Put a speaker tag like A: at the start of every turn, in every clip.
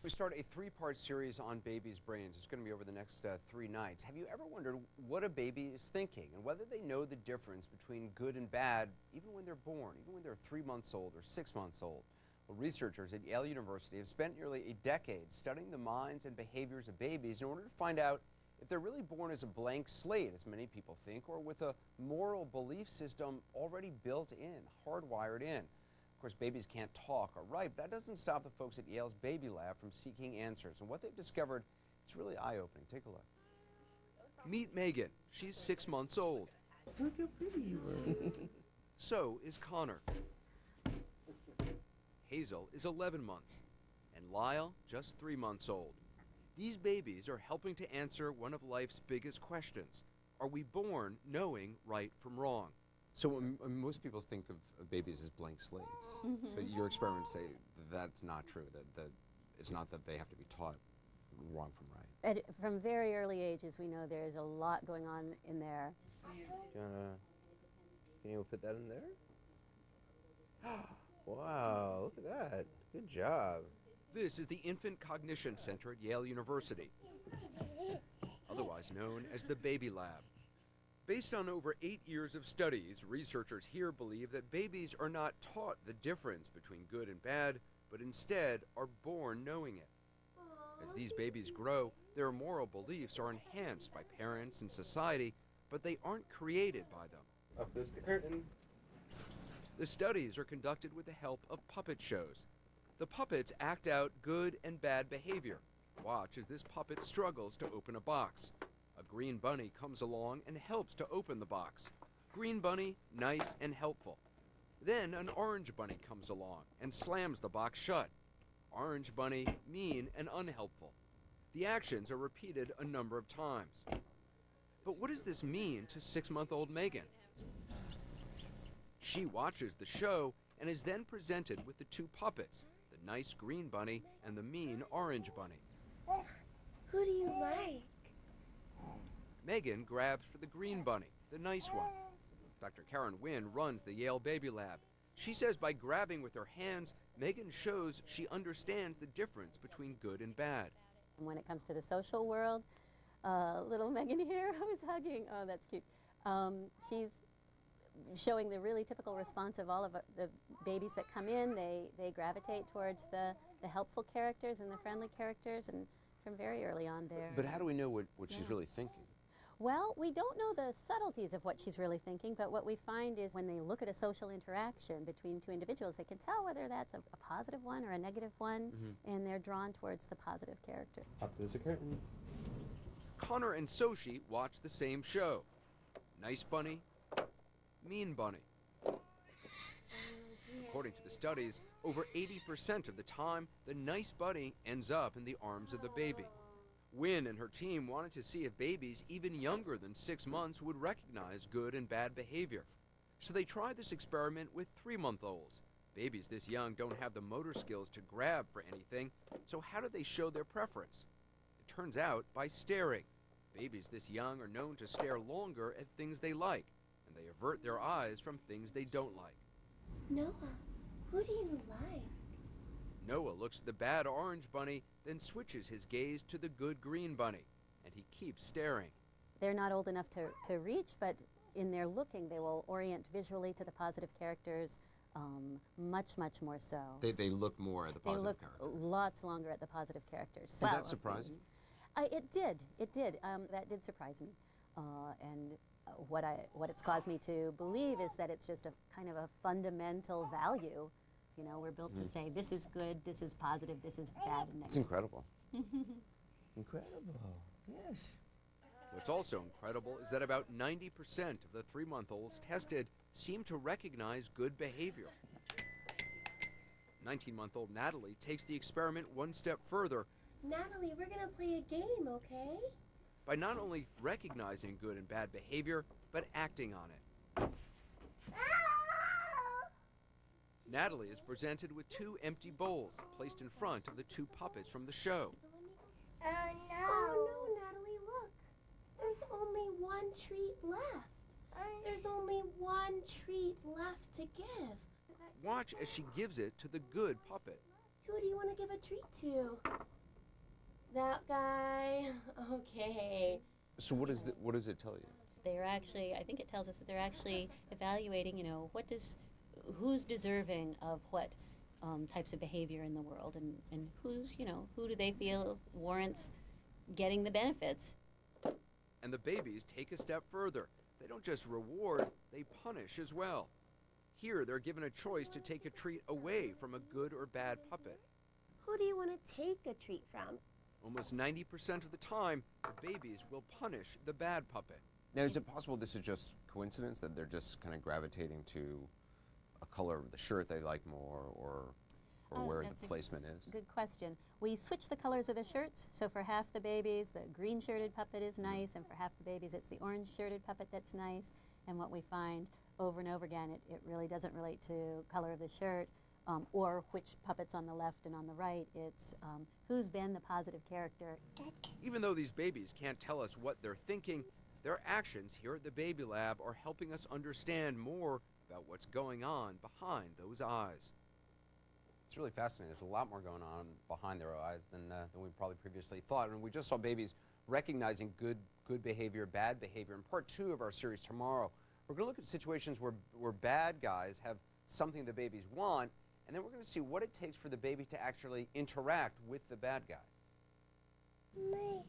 A: We start a three-part series on babies' brains. It's going to be over the next 3 nights. Have you ever wondered what a baby is thinking and whether they know the difference between good and bad even when they're born, even when they're 3 months old or 6 months old? Well, researchers at Yale University have spent nearly a decade studying the minds and behaviors of babies in order to find out if they're really born as a blank slate, as many people think, or with a moral belief system already built in, hardwired in. Of course, babies can't talk or write, but that doesn't stop the folks at Yale's Baby Lab from seeking answers. And what they've discovered, it's really eye-opening. Take a look. Meet Megan. She's 6 months old.
B: Look how pretty you are.
A: So is Connor. Hazel is 11 months. And Lyle, just 3 months old. These babies are helping to answer one of life's biggest questions. Are we born knowing right from wrong? So most people think of babies as blank slates, but your experiments say that's not true, that it's not that they have to be taught wrong from right.
C: From very early ages, we know there's a lot going on in there.
D: Can you put that in there? Wow, look at that. Good job.
A: This is the Infant Cognition Center at Yale University, otherwise known as the Baby Lab. Based on over 8 years of studies, researchers here believe that babies are not taught the difference between good and bad, but instead are born knowing it. As these babies grow, their moral beliefs are enhanced by parents and society, but they aren't created by them.
D: Up goes the curtain.
A: The studies are conducted with the help of puppet shows. The puppets act out good and bad behavior. Watch as this puppet struggles to open a box. A green bunny comes along and helps to open the box. Green bunny, nice and helpful. Then an orange bunny comes along and slams the box shut. Orange bunny, mean and unhelpful. The actions are repeated a number of times. But what does this mean to 6-month-old Megan? She watches the show and is then presented with the two puppets, the nice green bunny and the mean orange bunny.
E: Who do you like?
A: Megan grabs for the green bunny, the nice one. Dr. Karen Wynn runs the Yale Baby Lab. She says by grabbing with her hands, Megan shows she understands the difference between good and bad.
C: When it comes to the social world, little Megan here who's hugging, oh, that's cute. She's showing the really typical response of all of the babies that come in. They gravitate towards the helpful characters and the friendly characters, and from very early on there.
A: But how do we know what she's really thinking?
C: Well, we don't know the subtleties of what she's really thinking, but what we find is when they look at a social interaction between two individuals, they can tell whether that's a positive one or a negative one, and they're drawn towards the positive character.
D: Up goes the curtain.
A: Connor and Soshi watch the same show. Nice bunny, mean bunny. According to the studies, over 80% of the time, the nice bunny ends up in the arms of the baby. Wynn and her team wanted to see if babies even younger than 6 months would recognize good and bad behavior. So they tried this experiment with 3-month-olds. Babies this young don't have the motor skills to grab for anything, so how do they show their preference? It turns out by staring. Babies this young are known to stare longer at things they like, and they avert their eyes from things they don't like.
E: Noah, who do you like?
A: Noah looks at the bad orange bunny, then switches his gaze to the good green bunny, and he keeps staring.
C: They're not old enough to reach, but in their looking, they will orient visually to the positive characters, much, much more so.
A: They look more at the positive characters.
C: They look lots longer at the positive characters.
A: Did that surprise you?
C: It did. That did surprise me. And what it's caused me to believe is that it's just a kind of a fundamental value. You know, we're built to say this is good, this is positive, this is bad and negative.
A: It's incredible.
B: Incredible. Yes.
A: What's also incredible is that about 90% of the 3-month-olds tested seem to recognize good behavior. 19-month-old Natalie takes the experiment one step further.
E: Natalie, we're gonna play a game, okay?
A: By not only recognizing good and bad behavior, but acting on it. Natalie is presented with 2 empty bowls placed in front of the 2 puppets from the show.
E: Oh no, Natalie, look. There's only one treat left. There's only one treat left to give.
A: Watch as she gives it to the good puppet.
E: Who do you want to give a treat to? That guy? Okay.
A: So what does it tell you?
C: They're actually, I think it tells us that they're actually evaluating, who's deserving of what types of behavior in the world, and who do they feel warrants getting the benefits.
A: And the babies take a step further. They don't just reward, they punish as well. Here, they're given a choice to take a treat away from a good or bad puppet.
E: Who do you want to take a treat from?
A: Almost 90% of the time, the babies will punish the bad puppet.
D: Now, is it possible this is just coincidence, that they're just kind of gravitating to a color of the shirt they like more, or where
C: That's
D: the placement is?
C: Good question. We switch the colors of the shirts. So for half the babies, the green shirted puppet is nice, and for half the babies, it's the orange shirted puppet that's nice. And what we find over and over again, it really doesn't relate to color of the shirt or which puppet's on the left and on the right. It's who's been the positive character.
A: Even though these babies can't tell us what they're thinking, their actions here at the Baby Lab are helping us understand more about what's going on behind those eyes.
D: It's really fascinating. There's a lot more going on behind their eyes than we probably previously thought. And we just saw babies recognizing good behavior, bad behavior. In part 2 of our series tomorrow, we're going to look at situations where bad guys have something the babies want, and then we're going to see what it takes for the baby to actually interact with the bad guy.
E: Me.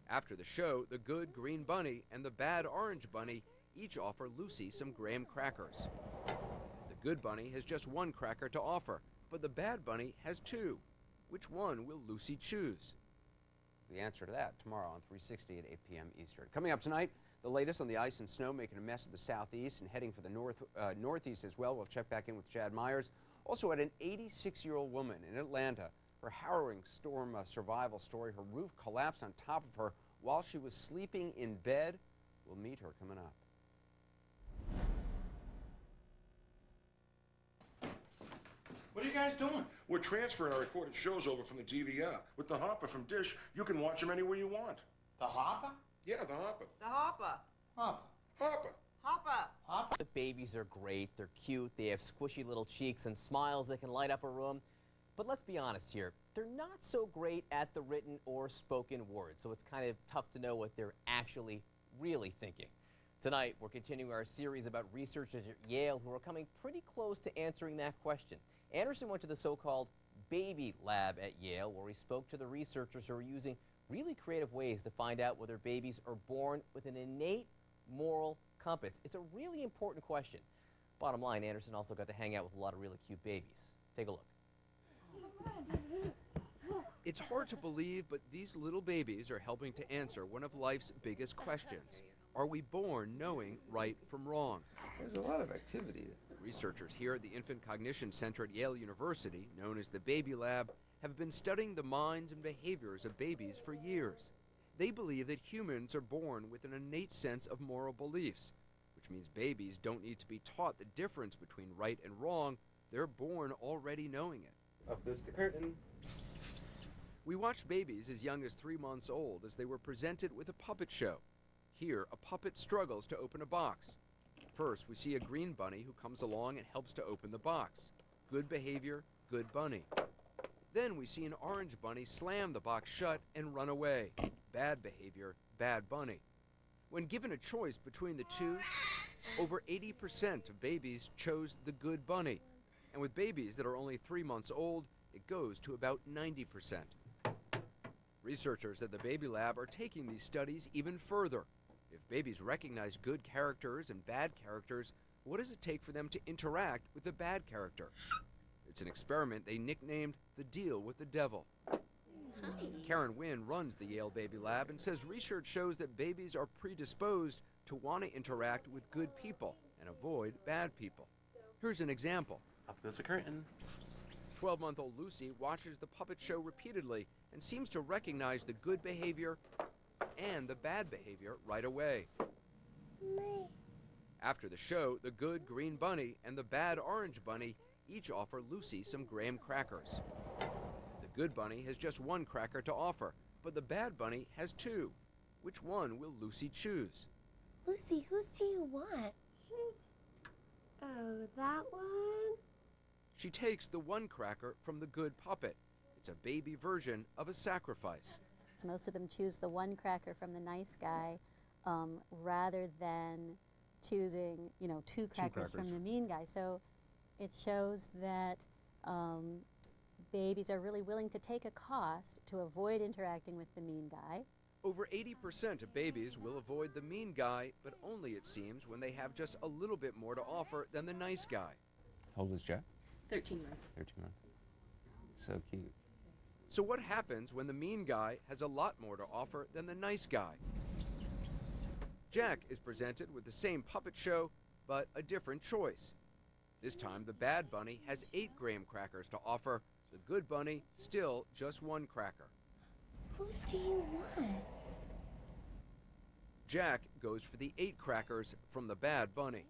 A: After the show, the good green bunny and the bad orange bunny each offer Lucy some graham crackers. The good bunny has just one cracker to offer, but the bad bunny has 2. Which one will Lucy choose?
D: The answer to that tomorrow on 360 at 8 p.m. Eastern. Coming up tonight, the latest on the ice and snow making a mess of the southeast and heading for the northeast as well. We'll check back in with Chad Myers. Also, at an 86-year-old woman in Atlanta, her harrowing storm survival story. Her roof collapsed on top of her while she was sleeping in bed. We'll meet her coming up.
F: What are you guys doing? We're transferring our recorded shows over from the DVR. With the Hopper from Dish, you can watch them anywhere you want.
G: The Hopper?
F: Yeah, the Hopper.
H: The Hopper.
G: Hopper.
F: Hopper.
H: Hopper.
G: Hopper.
I: The babies are great, they're cute, they have squishy little cheeks and smiles that can light up a room. But let's be honest here, they're not so great at the written or spoken word, so it's kind of tough to know what they're actually really thinking. Tonight, we're continuing our series about researchers at Yale who are coming pretty close to answering that question. Anderson went to the so-called Baby Lab at Yale, where he spoke to the researchers who are using really creative ways to find out whether babies are born with an innate moral compass. It's a really important question. Bottom line, Anderson also got to hang out with a lot of really cute babies. Take a look.
A: It's hard to believe, but these little babies are helping to answer one of life's biggest questions. Are we born knowing right from wrong?
B: There's a lot of activity.
A: Researchers here at the Infant Cognition Center at Yale University, known as the Baby Lab, have been studying the minds and behaviors of babies for years. They believe that humans are born with an innate sense of moral beliefs, which means babies don't need to be taught the difference between right and wrong. They're born already knowing it.
B: Up goes the curtain.
A: We watched babies as young as 3 months old as they were presented with a puppet show. Here, a puppet struggles to open a box. First, we see a green bunny who comes along and helps to open the box. Good behavior, good bunny. Then we see an orange bunny slam the box shut and run away. Bad behavior, bad bunny. When given a choice between the two, over 80% of babies chose the good bunny. And with babies that are only 3 months old, it goes to about 90%. Researchers at the Baby Lab are taking these studies even further. If babies recognize good characters and bad characters, what does it take for them to interact with the bad character? It's an experiment they nicknamed the Deal with the Devil. Karen Wynn runs the Yale Baby Lab and says research shows that babies are predisposed to want to interact with good people and avoid bad people. Here's an example.
G: Up goes the curtain.
A: 12-month-old Lucy watches the puppet show repeatedly and seems to recognize the good behavior and the bad behavior right away.
E: Me.
A: After the show, the good green bunny and the bad orange bunny each offer Lucy some graham crackers. The good bunny has just one cracker to offer, but the bad bunny has 2. Which one will Lucy choose?
E: Lucy, whose do you want? Oh, that one?
A: She takes the one cracker from the good puppet. It's a baby version of a sacrifice.
C: Most of them choose the one cracker from the nice guy rather than choosing, you know, two crackers from the mean guy. So it shows that babies are really willing to take a cost to avoid interacting with the mean guy.
A: Over 80% of babies will avoid the mean guy, but only, it seems, when they have just a little bit more to offer than the nice guy.
D: How old is Jack?
E: 13 months.
D: 13 months. So cute.
A: So what happens when the mean guy has a lot more to offer than the nice guy? Jack is presented with the same puppet show, but a different choice. This time, the bad bunny has 8 graham crackers to offer. The good bunny, still just 1 cracker.
E: Whose do you want?
A: Jack goes for the 8 crackers from the bad bunny.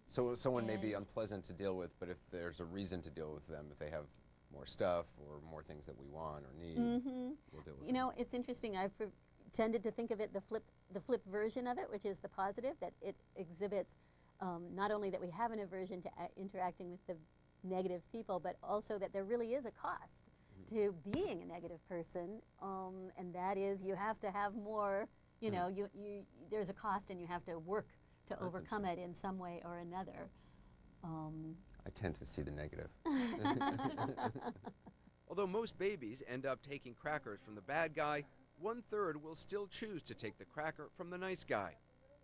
D: So someone may be
C: And-
D: unpleasant to deal with, but if there's a reason to deal with them, if they have more stuff or more things that we want or need, we'll deal with
C: You know, it's interesting. I've tended to think of it the flip version of it, which is the positive, that it exhibits not only that we have an aversion to interacting with the negative people, but also that there really is a cost to being a negative person, and that is you have to have more. You know, there's a cost, and you have to work to overcome it in some way or another.
D: I tend to see the negative.
A: Although most babies end up taking crackers from the bad guy, 1/3 will still choose to take the cracker from the nice guy.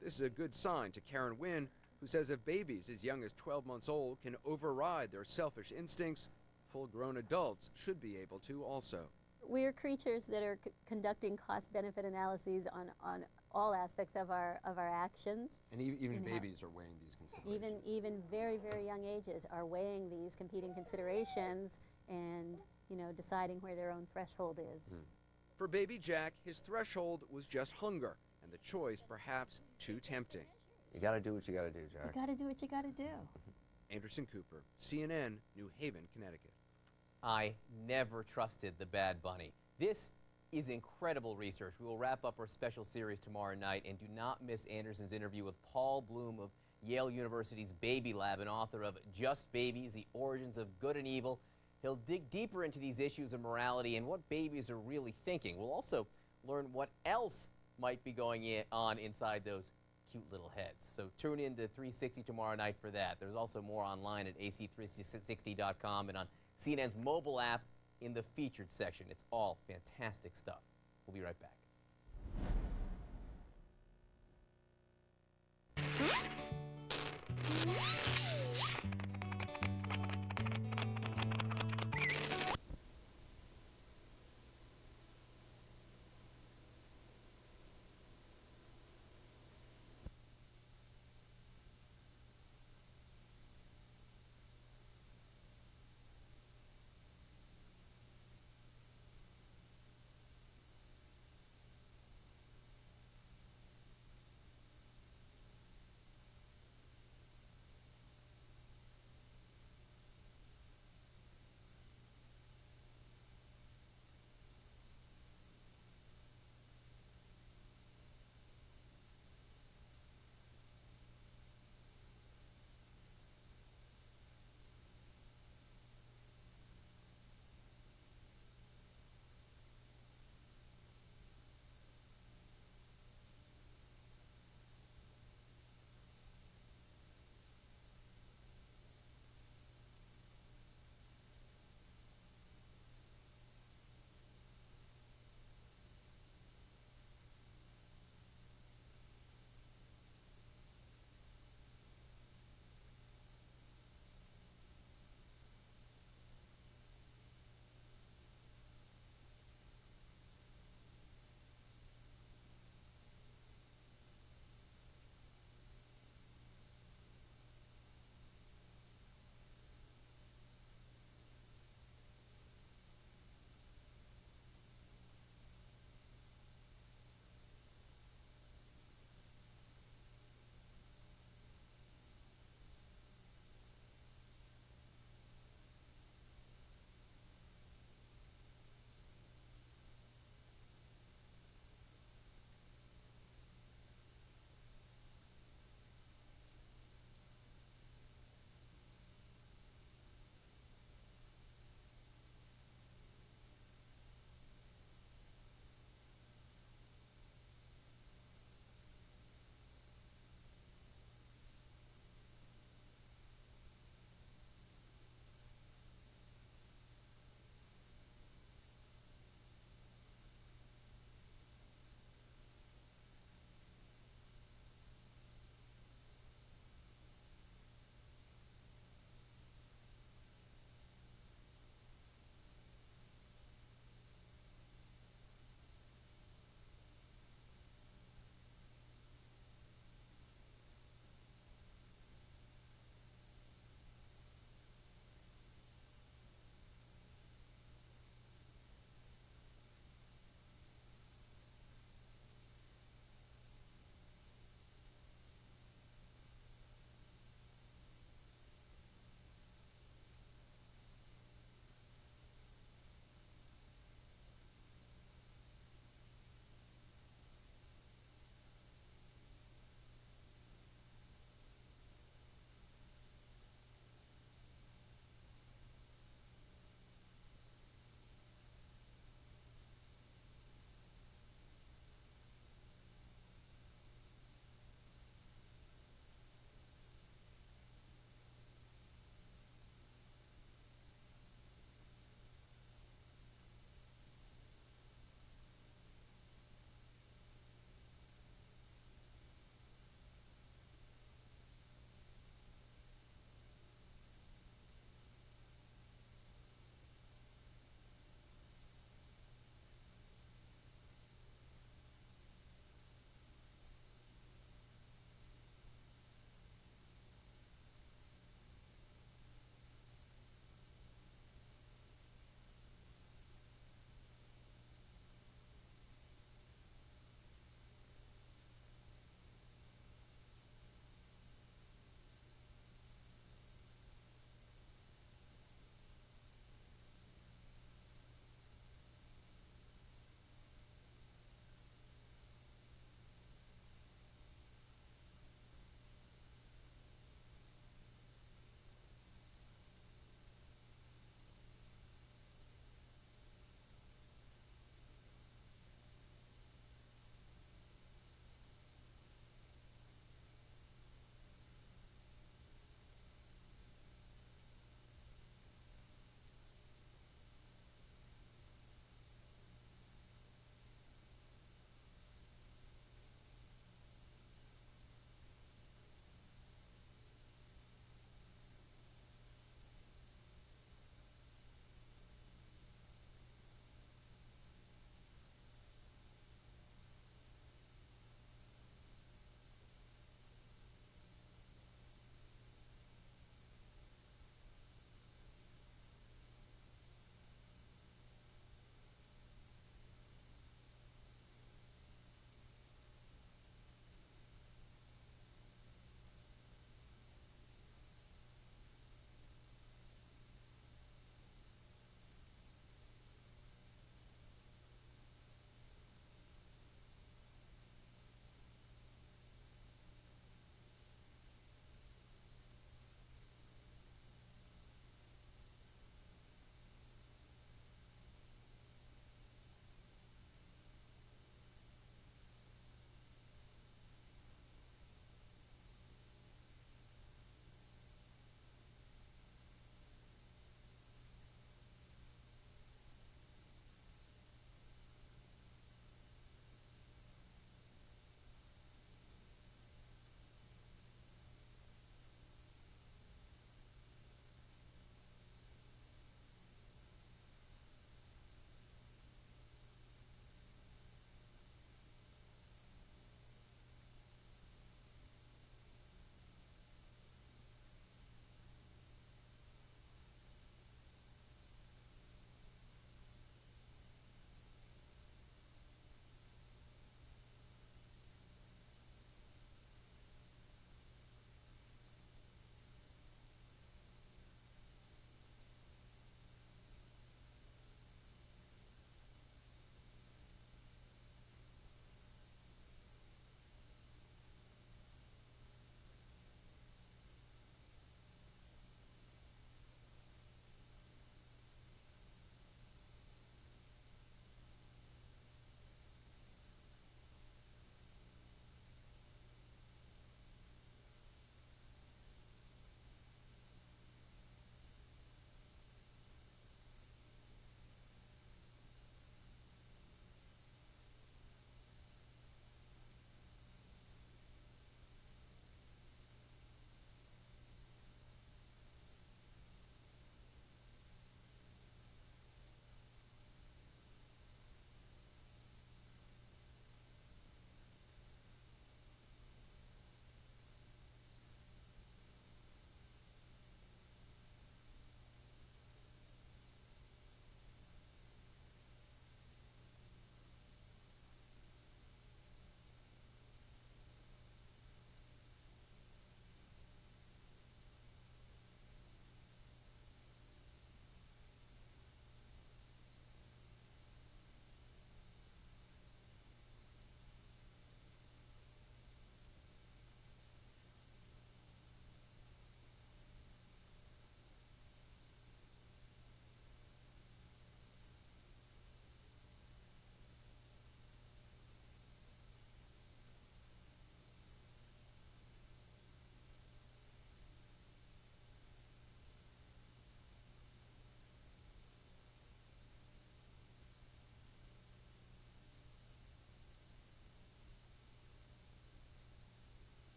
A: This is a good sign to Karen Wynn, who says if babies as young as 12 months old can override their selfish instincts, full-grown adults should be able to also.
C: We're creatures that are conducting cost-benefit analyses on all aspects of our actions.
D: And even
C: And how-
D: babies are weighing these considerations.
C: Even very, very young ages are weighing these competing considerations and, you know, deciding where their own threshold is.
A: For baby Jack, his threshold was just hunger, and the choice perhaps too tempting.
D: You gotta do what you gotta do,
C: You
D: Jack.
C: got to do what you got to do.
A: Anderson Cooper, CNN, New Haven, Connecticut.
I: I never trusted the bad bunny. This is incredible research. We will wrap up our special series tomorrow night, and do not miss Anderson's interview with Paul Bloom of Yale University's Baby Lab and author of Just Babies, The Origins of Good and Evil. He'll dig deeper into these issues of morality and what babies are really thinking. We'll also learn what else might be going on inside those cute little heads. So tune in to 360 tomorrow night for that. There's also more online at AC360.com and on CNN's mobile app in the featured section. It's all fantastic stuff. We'll be right back.